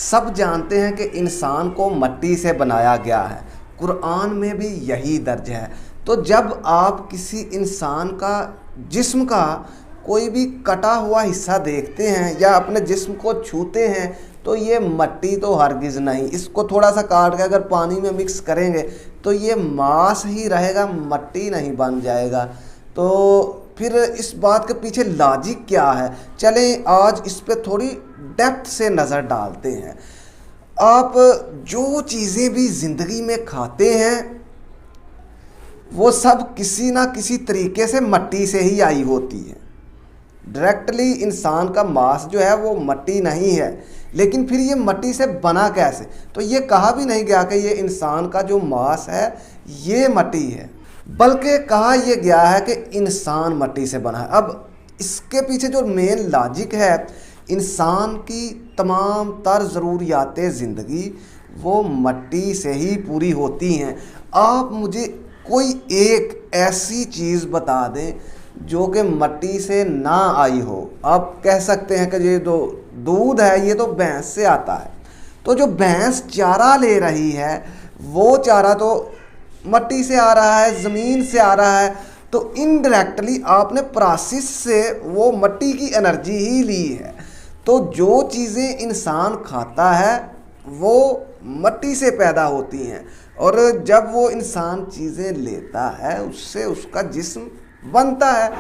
सब जानते हैं कि इंसान को मिट्टी से बनाया गया है, कुरान में भी यही दर्ज है। तो जब आप किसी इंसान का जिस्म का कोई भी कटा हुआ हिस्सा देखते हैं या अपने जिस्म को छूते हैं तो ये मिट्टी तो हरगिज़ नहीं, इसको थोड़ा सा काट के अगर पानी में मिक्स करेंगे तो ये मांस ही रहेगा, मिट्टी नहीं बन जाएगा। तो फिर इस बात के पीछे लॉजिक क्या है, चलें आज इस पे थोड़ी डेप्थ से नज़र डालते हैं। आप जो चीज़ें भी ज़िंदगी में खाते हैं वो सब किसी ना किसी तरीके से मिट्टी से ही आई होती है। डायरेक्टली इंसान का मांस जो है वो मिट्टी नहीं है, लेकिन फिर ये मिट्टी से बना कैसे? तो ये कहा भी नहीं गया कि ये इंसान का जो मांस है ये मिट्टी है, बल्कि कहा यह गया है कि इंसान मिट्टी से बना है। अब इसके पीछे जो मेन लॉजिक है, इंसान की तमाम तर ज़रूरियातें ज़िंदगी वो मिट्टी से ही पूरी होती हैं। आप मुझे कोई एक ऐसी चीज़ बता दें जो कि मिट्टी से ना आई हो। आप कह सकते हैं कि ये तो दूध है, ये तो भैंस से आता है, तो जो भैंस चारा ले रही है वो चारा तो मिट्टी से आ रहा है, ज़मीन से आ रहा है, तो इनडायरेक्टली आपने प्रोसेस से वो मिट्टी की एनर्जी ही ली है। तो जो चीज़ें इंसान खाता है वो मिट्टी से पैदा होती हैं, और जब वो इंसान चीज़ें लेता है उससे उसका जिस्म बनता है,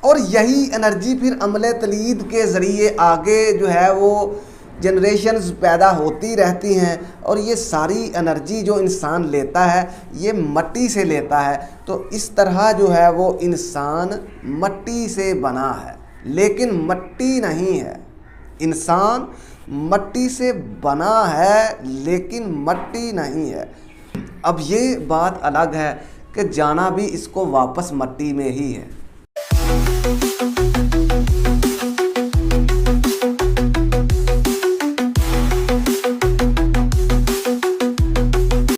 और यही एनर्जी फिर अमले तलीद के ज़रिए आगे जो है वो जनरेशन्स पैदा होती रहती हैं, और ये सारी एनर्जी जो इंसान लेता है ये मिट्टी से लेता है। तो इस तरह जो है वो इंसान मिट्टी से बना है, लेकिन मिट्टी नहीं है। इंसान मिट्टी से बना है लेकिन मिट्टी नहीं है। अब ये बात अलग है कि जाना भी इसको वापस मिट्टी में ही है।